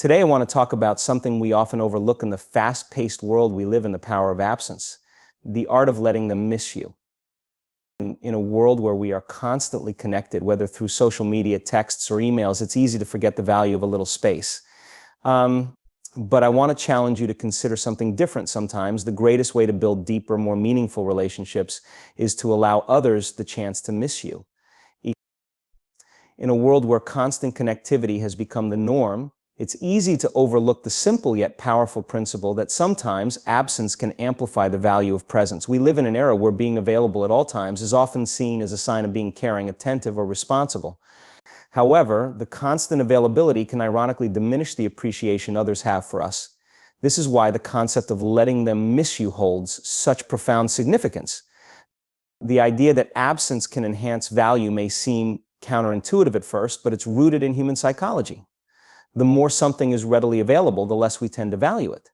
Today I want to talk about something we often overlook in the fast-paced world we live in, the power of absence, the art of letting them miss you. In a world where we are constantly connected, whether through social media, texts, or emails, it's easy to forget the value of a little space. But I want to challenge you to consider something different sometimes. The greatest way to build deeper, more meaningful relationships is to allow others the chance to miss you. In a world where constant connectivity has become the norm, it's easy to overlook the simple yet powerful principle that sometimes absence can amplify the value of presence. We live in an era where being available at all times is often seen as a sign of being caring, attentive, or responsible. However, the constant availability can ironically diminish the appreciation others have for us. This is why the concept of letting them miss you holds such profound significance. The idea that absence can enhance value may seem counterintuitive at first, but it's rooted in human psychology. The more something is readily available, the less we tend to value it.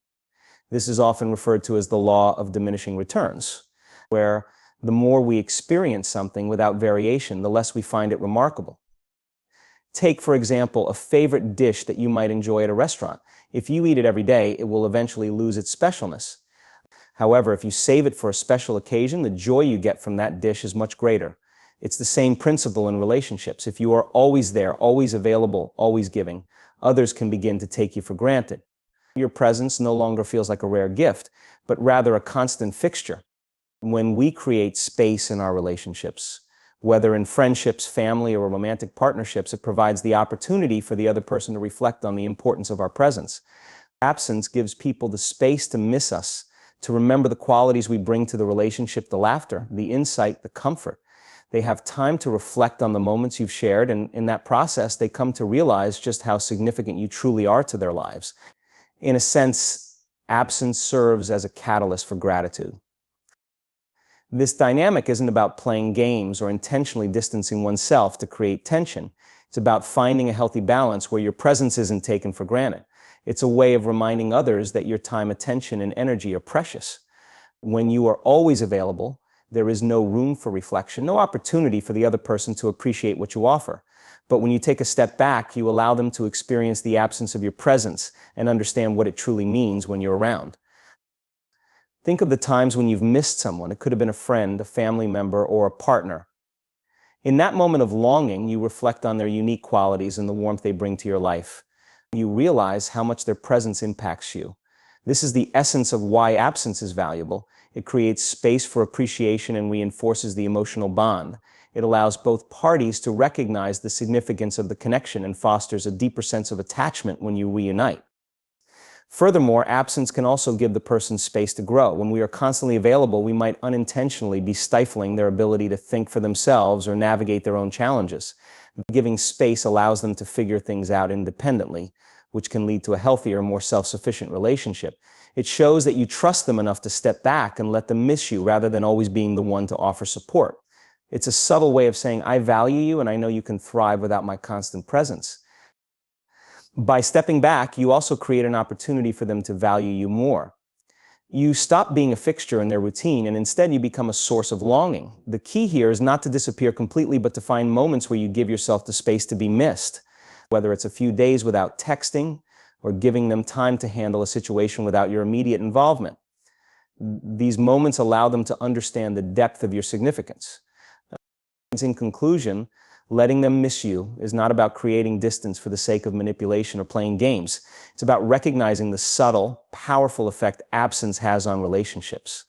This is often referred to as the law of diminishing returns, where the more we experience something without variation, the less we find it remarkable. Take, for example, a favorite dish that you might enjoy at a restaurant. If you eat it every day, it will eventually lose its specialness. However, if you save it for a special occasion, the joy you get from that dish is much greater. It's the same principle in relationships. If you are always there, always available, always giving, others can begin to take you for granted. Your presence no longer feels like a rare gift, but rather a constant fixture. When we create space in our relationships, whether in friendships, family, or romantic partnerships, it provides the opportunity for the other person to reflect on the importance of our presence. Absence gives people the space to miss us, to remember the qualities we bring to the relationship, the laughter, the insight, the comfort. They have time to reflect on the moments you've shared, and in that process, they come to realize just how significant you truly are to their lives. In a sense, absence serves as a catalyst for gratitude. This dynamic isn't about playing games or intentionally distancing oneself to create tension. It's about finding a healthy balance where your presence isn't taken for granted. It's a way of reminding others that your time, attention, and energy are precious. When you are always available, there is no room for reflection, no opportunity for the other person to appreciate what you offer. But when you take a step back, you allow them to experience the absence of your presence and understand what it truly means when you're around. Think of the times when you've missed someone. It could have been a friend, a family member, or a partner. In that moment of longing, you reflect on their unique qualities and the warmth they bring to your life. You realize how much their presence impacts you. This is the essence of why absence is valuable. It creates space for appreciation and reinforces the emotional bond. It allows both parties to recognize the significance of the connection and fosters a deeper sense of attachment when you reunite. Furthermore, absence can also give the person space to grow. When we are constantly available, we might unintentionally be stifling their ability to think for themselves or navigate their own challenges. Giving space allows them to figure things out independently, which can lead to a healthier, more self-sufficient relationship. It shows that you trust them enough to step back and let them miss you rather than always being the one to offer support. It's a subtle way of saying, I value you and I know you can thrive without my constant presence. By stepping back, you also create an opportunity for them to value you more. You stop being a fixture in their routine and instead you become a source of longing. The key here is not to disappear completely, but to find moments where you give yourself the space to be missed. Whether it's a few days without texting or giving them time to handle a situation without your immediate involvement. These moments allow them to understand the depth of your significance. In conclusion, letting them miss you is not about creating distance for the sake of manipulation or playing games. It's about recognizing the subtle, powerful effect absence has on relationships.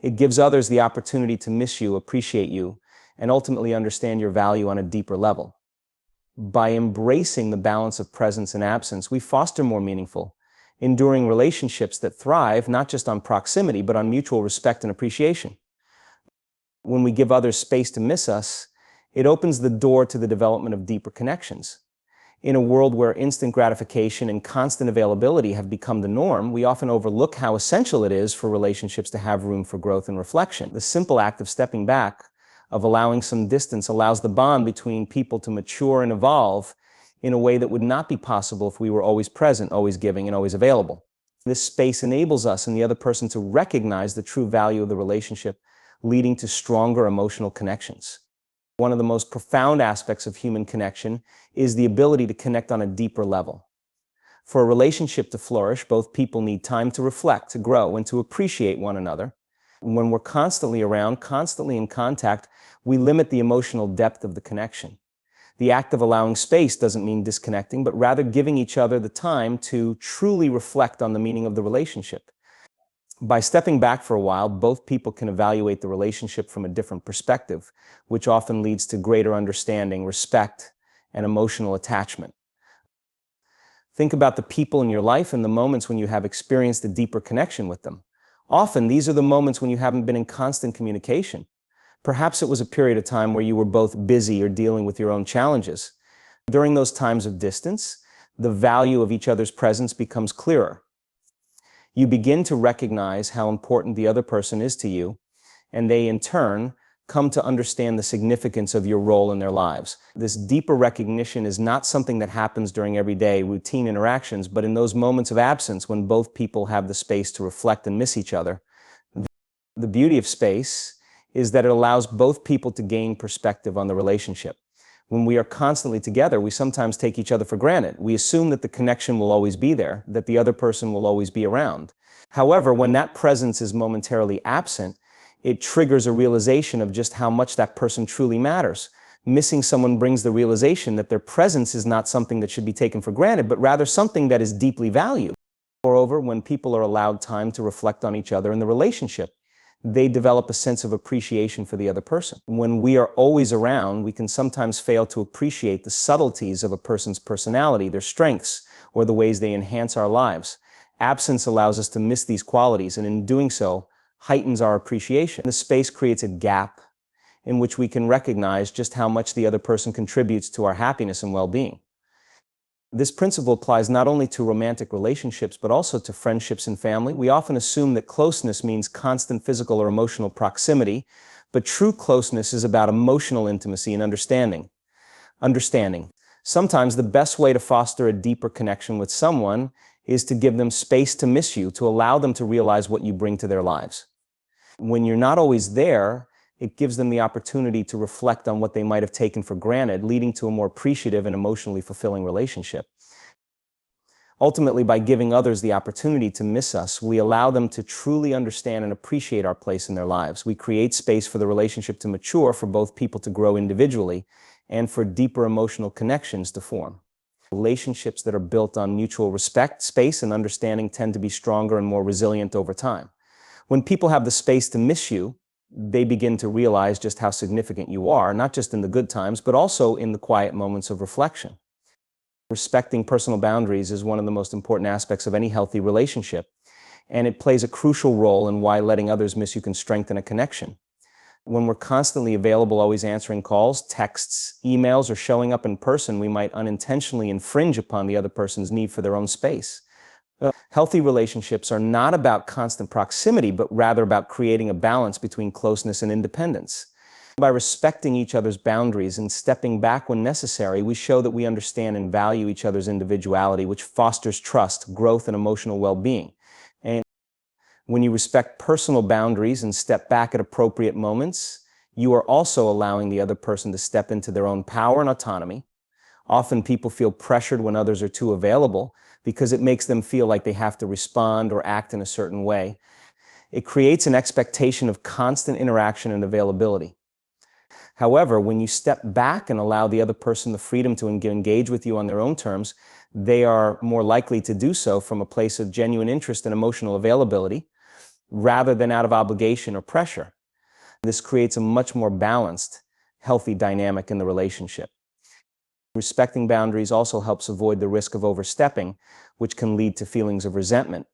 It gives others the opportunity to miss you, appreciate you, and ultimately understand your value on a deeper level. By embracing the balance of presence and absence, we foster more meaningful, enduring relationships that thrive not just on proximity, but on mutual respect and appreciation. When we give others space to miss us, it opens the door to the development of deeper connections. In a world where instant gratification and constant availability have become the norm, we often overlook how essential it is for relationships to have room for growth and reflection. The simple act of stepping back, of allowing some distance, allows the bond between people to mature and evolve in a way that would not be possible if we were always present, always giving, and always available. This space enables us and the other person to recognize the true value of the relationship, leading to stronger emotional connections. One of the most profound aspects of human connection is the ability to connect on a deeper level. For a relationship to flourish, both people need time to reflect, to grow, and to appreciate one another. When we're constantly around, constantly in contact, we limit the emotional depth of the connection. The act of allowing space doesn't mean disconnecting, but rather giving each other the time to truly reflect on the meaning of the relationship. By stepping back for a while, both people can evaluate the relationship from a different perspective, which often leads to greater understanding, respect, and emotional attachment. Think about the people in your life and the moments when you have experienced a deeper connection with them. Often, these are the moments when you haven't been in constant communication. Perhaps it was a period of time where you were both busy or dealing with your own challenges. During those times of distance, the value of each other's presence becomes clearer. You begin to recognize how important the other person is to you, and they, in turn, come to understand the significance of your role in their lives. This deeper recognition is not something that happens during everyday routine interactions, but in those moments of absence when both people have the space to reflect and miss each other. The beauty of space is that it allows both people to gain perspective on the relationship. When we are constantly together, we sometimes take each other for granted. We assume that the connection will always be there, that the other person will always be around. However, when that presence is momentarily absent, it triggers a realization of just how much that person truly matters. Missing someone brings the realization that their presence is not something that should be taken for granted, but rather something that is deeply valued. Moreover, when people are allowed time to reflect on each other in the relationship, they develop a sense of appreciation for the other person. When we are always around, we can sometimes fail to appreciate the subtleties of a person's personality, their strengths, or the ways they enhance our lives. Absence allows us to miss these qualities, and in doing so, heightens our appreciation. The space creates a gap in which we can recognize just how much the other person contributes to our happiness and well-being. This principle applies not only to romantic relationships, but also to friendships and family. We often assume that closeness means constant physical or emotional proximity, but true closeness is about emotional intimacy and understanding. Sometimes the best way to foster a deeper connection with someone is to give them space to miss you, to allow them to realize what you bring to their lives. When you're not always there, it gives them the opportunity to reflect on what they might have taken for granted, leading to a more appreciative and emotionally fulfilling relationship. Ultimately, by giving others the opportunity to miss us, we allow them to truly understand and appreciate our place in their lives. We create space for the relationship to mature, for both people to grow individually, and for deeper emotional connections to form. Relationships that are built on mutual respect, space, and understanding tend to be stronger and more resilient over time. When people have the space to miss you, they begin to realize just how significant you are, not just in the good times, but also in the quiet moments of reflection. Respecting personal boundaries is one of the most important aspects of any healthy relationship, and it plays a crucial role in why letting others miss you can strengthen a connection. When we're constantly available, always answering calls, texts, emails, or showing up in person, we might unintentionally infringe upon the other person's need for their own space. Healthy relationships are not about constant proximity, but rather about creating a balance between closeness and independence. By respecting each other's boundaries and stepping back when necessary, we show that we understand and value each other's individuality, which fosters trust, growth, and emotional well-being. And when you respect personal boundaries and step back at appropriate moments, you are also allowing the other person to step into their own power and autonomy. Often people feel pressured when others are too available because it makes them feel like they have to respond or act in a certain way. It creates an expectation of constant interaction and availability. However, when you step back and allow the other person the freedom to engage with you on their own terms, they are more likely to do so from a place of genuine interest and emotional availability, rather than out of obligation or pressure. This creates a much more balanced, healthy dynamic in the relationship. Respecting boundaries also helps avoid the risk of overstepping, which can lead to feelings of resentment.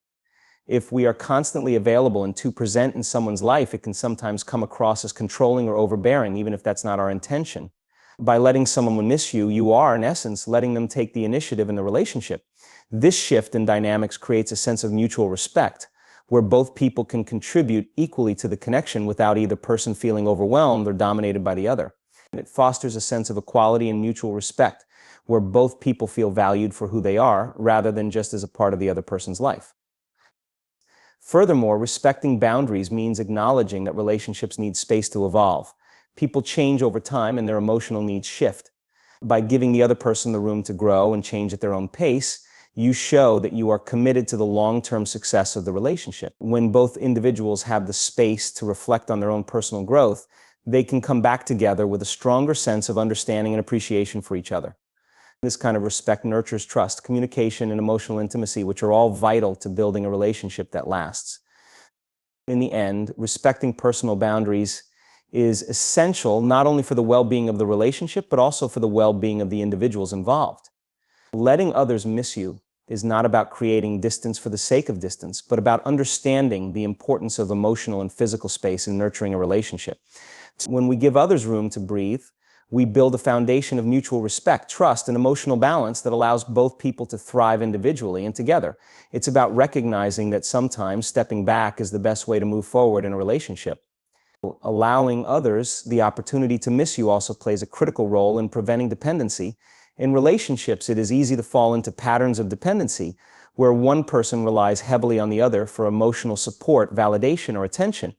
If we are constantly available and too present in someone's life, it can sometimes come across as controlling or overbearing, even if that's not our intention. By letting someone miss you, you are, in essence, letting them take the initiative in the relationship. This shift in dynamics creates a sense of mutual respect, where both people can contribute equally to the connection without either person feeling overwhelmed or dominated by the other. It fosters a sense of equality and mutual respect, where both people feel valued for who they are, rather than just as a part of the other person's life. Furthermore, respecting boundaries means acknowledging that relationships need space to evolve. People change over time and their emotional needs shift. By giving the other person the room to grow and change at their own pace, you show that you are committed to the long-term success of the relationship. When both individuals have the space to reflect on their own personal growth, they can come back together with a stronger sense of understanding and appreciation for each other. This kind of respect nurtures trust, communication, and emotional intimacy, which are all vital to building a relationship that lasts. In the end, respecting personal boundaries is essential not only for the well-being of the relationship, but also for the well-being of the individuals involved. Letting others miss you is not about creating distance for the sake of distance, but about understanding the importance of emotional and physical space in nurturing a relationship. When we give others room to breathe, we build a foundation of mutual respect, trust, and emotional balance that allows both people to thrive individually and together. It's about recognizing that sometimes stepping back is the best way to move forward in a relationship. Allowing others the opportunity to miss you also plays a critical role in preventing dependency. In relationships, it is easy to fall into patterns of dependency where one person relies heavily on the other for emotional support, validation, or attention.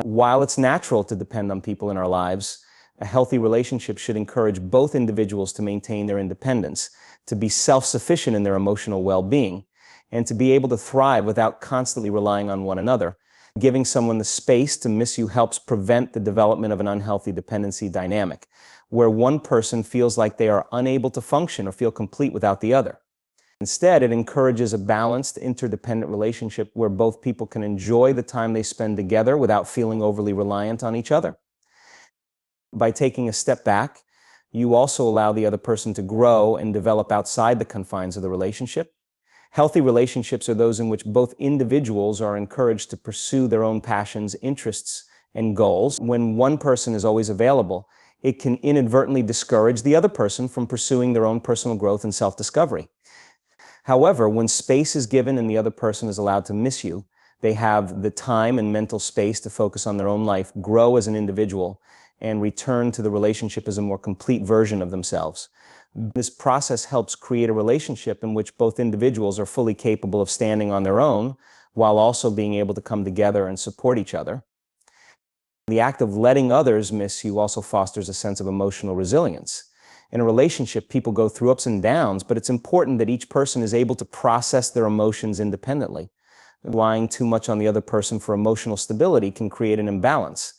While it's natural to depend on people in our lives, a healthy relationship should encourage both individuals to maintain their independence, to be self-sufficient in their emotional well-being, and to be able to thrive without constantly relying on one another. Giving someone the space to miss you helps prevent the development of an unhealthy dependency dynamic, where one person feels like they are unable to function or feel complete without the other. Instead, it encourages a balanced, interdependent relationship where both people can enjoy the time they spend together without feeling overly reliant on each other. By taking a step back, you also allow the other person to grow and develop outside the confines of the relationship. Healthy relationships are those in which both individuals are encouraged to pursue their own passions, interests, and goals. When one person is always available, it can inadvertently discourage the other person from pursuing their own personal growth and self-discovery. However, when space is given and the other person is allowed to miss you, they have the time and mental space to focus on their own life, grow as an individual, and return to the relationship as a more complete version of themselves. This process helps create a relationship in which both individuals are fully capable of standing on their own, while also being able to come together and support each other. The act of letting others miss you also fosters a sense of emotional resilience. In a relationship, people go through ups and downs, but it's important that each person is able to process their emotions independently. Relying too much on the other person for emotional stability can create an imbalance.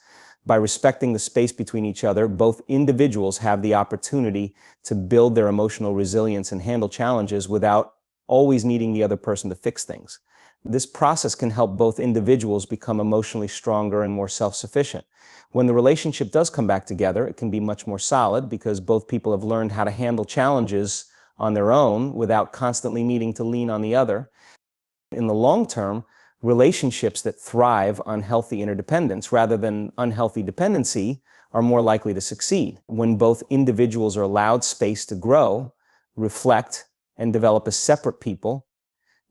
By respecting the space between each other, both individuals have the opportunity to build their emotional resilience and handle challenges without always needing the other person to fix things. This process can help both individuals become emotionally stronger and more self-sufficient. When the relationship does come back together, it can be much more solid because both people have learned how to handle challenges on their own without constantly needing to lean on the other. In the long term, relationships that thrive on healthy interdependence rather than unhealthy dependency are more likely to succeed. When both individuals are allowed space to grow, reflect, and develop as separate people,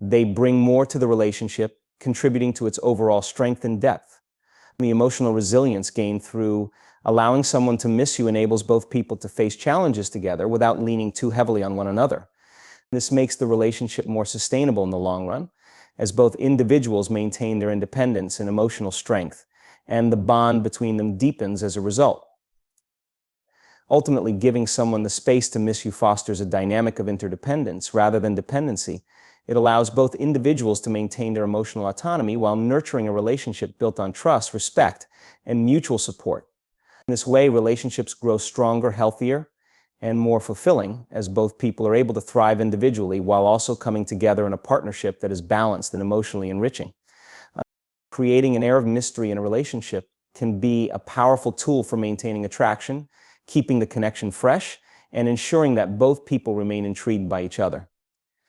they bring more to the relationship, contributing to its overall strength and depth. The emotional resilience gained through allowing someone to miss you enables both people to face challenges together without leaning too heavily on one another. This makes the relationship more sustainable in the long run, as both individuals maintain their independence and emotional strength, and the bond between them deepens as a result. Ultimately, giving someone the space to miss you fosters a dynamic of interdependence rather than dependency. It allows both individuals to maintain their emotional autonomy while nurturing a relationship built on trust, respect, and mutual support. In this way, relationships grow stronger, healthier, and more fulfilling as both people are able to thrive individually while also coming together in a partnership that is balanced and emotionally enriching. Creating an air of mystery in a relationship can be a powerful tool for maintaining attraction, keeping the connection fresh, and ensuring that both people remain intrigued by each other.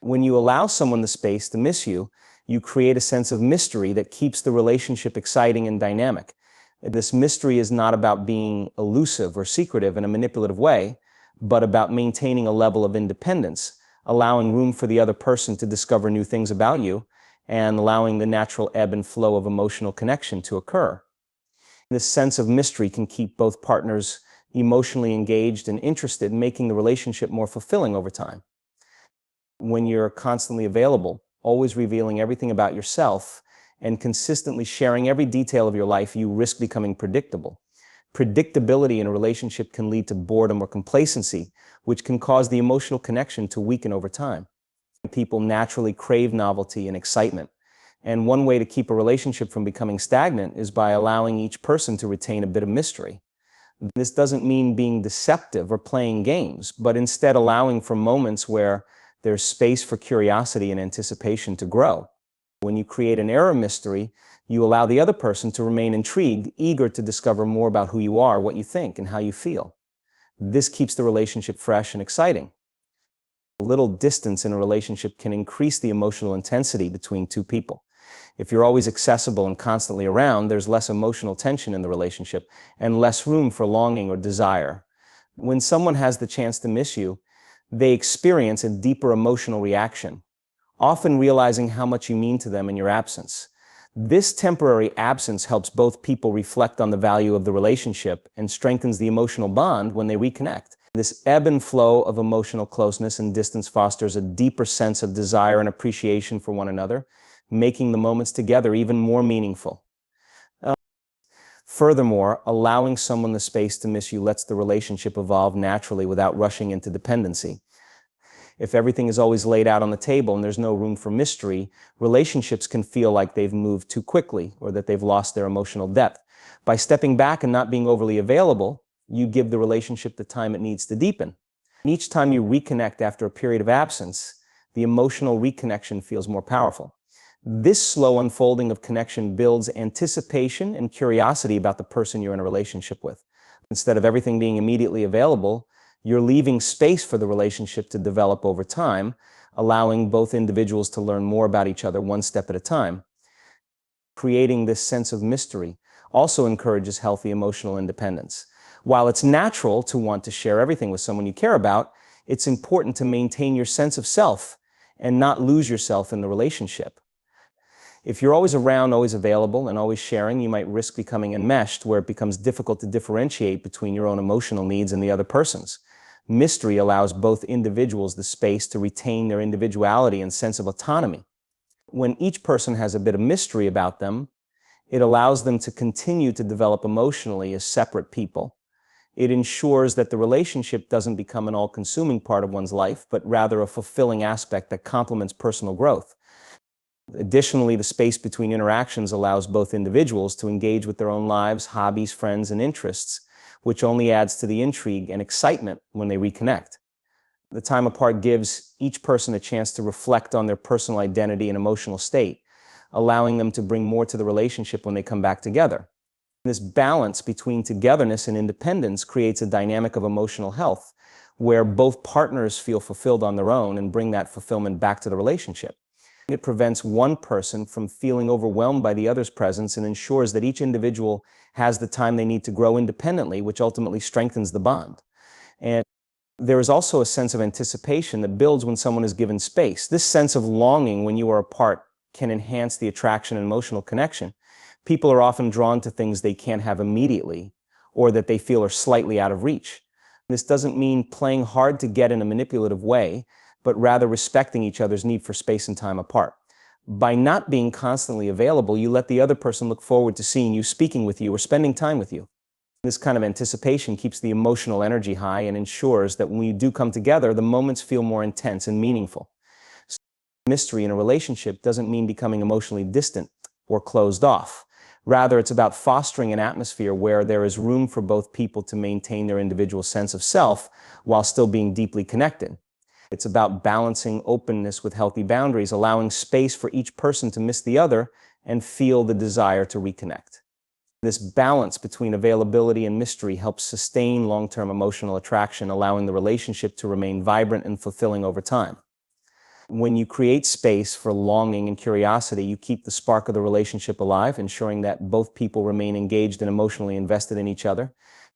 When you allow someone the space to miss you, you create a sense of mystery that keeps the relationship exciting and dynamic. This mystery is not about being elusive or secretive in a manipulative way, but about maintaining a level of independence, allowing room for the other person to discover new things about you, and allowing the natural ebb and flow of emotional connection to occur. This sense of mystery can keep both partners emotionally engaged and interested, making the relationship more fulfilling over time. When you're constantly available, always revealing everything about yourself, and consistently sharing every detail of your life, you risk becoming predictable. Predictability in a relationship can lead to boredom or complacency, which can cause the emotional connection to weaken over time. People naturally crave novelty and excitement. And one way to keep a relationship from becoming stagnant is by allowing each person to retain a bit of mystery. This doesn't mean being deceptive or playing games, but instead allowing for moments where there's space for curiosity and anticipation to grow. When you create an air of mystery, you allow the other person to remain intrigued, eager to discover more about who you are, what you think, and how you feel. This keeps the relationship fresh and exciting. A little distance in a relationship can increase the emotional intensity between two people. If you're always accessible and constantly around, there's less emotional tension in the relationship and less room for longing or desire. When someone has the chance to miss you, they experience a deeper emotional reaction, often realizing how much you mean to them in your absence. This temporary absence helps both people reflect on the value of the relationship and strengthens the emotional bond when they reconnect. This ebb and flow of emotional closeness and distance fosters a deeper sense of desire and appreciation for one another, making the moments together even more meaningful. Furthermore, allowing someone the space to miss you lets the relationship evolve naturally without rushing into dependency. If everything is always laid out on the table and there's no room for mystery, relationships can feel like they've moved too quickly or that they've lost their emotional depth. By stepping back and not being overly available, you give the relationship the time it needs to deepen. And each time you reconnect after a period of absence, the emotional reconnection feels more powerful. This slow unfolding of connection builds anticipation and curiosity about the person you're in a relationship with. Instead of everything being immediately available, you're leaving space for the relationship to develop over time, allowing both individuals to learn more about each other one step at a time. Creating this sense of mystery also encourages healthy emotional independence. While it's natural to want to share everything with someone you care about, it's important to maintain your sense of self and not lose yourself in the relationship. If you're always around, always available, and always sharing, you might risk becoming enmeshed where it becomes difficult to differentiate between your own emotional needs and the other person's. Mystery allows both individuals the space to retain their individuality and sense of autonomy. When each person has a bit of mystery about them, it allows them to continue to develop emotionally as separate people. It ensures that the relationship doesn't become an all-consuming part of one's life, but rather a fulfilling aspect that complements personal growth. Additionally, the space between interactions allows both individuals to engage with their own lives, hobbies, friends, and interests, which only adds to the intrigue and excitement when they reconnect. The time apart gives each person a chance to reflect on their personal identity and emotional state, allowing them to bring more to the relationship when they come back together. This balance between togetherness and independence creates a dynamic of emotional health, where both partners feel fulfilled on their own and bring that fulfillment back to the relationship. It prevents one person from feeling overwhelmed by the other's presence and ensures that each individual has the time they need to grow independently, which ultimately strengthens the bond. And there is also a sense of anticipation that builds when someone is given space. This sense of longing when you are apart can enhance the attraction and emotional connection. People are often drawn to things they can't have immediately or that they feel are slightly out of reach. This doesn't mean playing hard to get in a manipulative way, but rather respecting each other's need for space and time apart. By not being constantly available, you let the other person look forward to seeing you, speaking with you, or spending time with you. This kind of anticipation keeps the emotional energy high and ensures that when you do come together, the moments feel more intense and meaningful. So, mystery in a relationship doesn't mean becoming emotionally distant or closed off. Rather, it's about fostering an atmosphere where there is room for both people to maintain their individual sense of self while still being deeply connected. It's about balancing openness with healthy boundaries, allowing space for each person to miss the other and feel the desire to reconnect. This balance between availability and mystery helps sustain long-term emotional attraction, allowing the relationship to remain vibrant and fulfilling over time. When you create space for longing and curiosity, you keep the spark of the relationship alive, ensuring that both people remain engaged and emotionally invested in each other.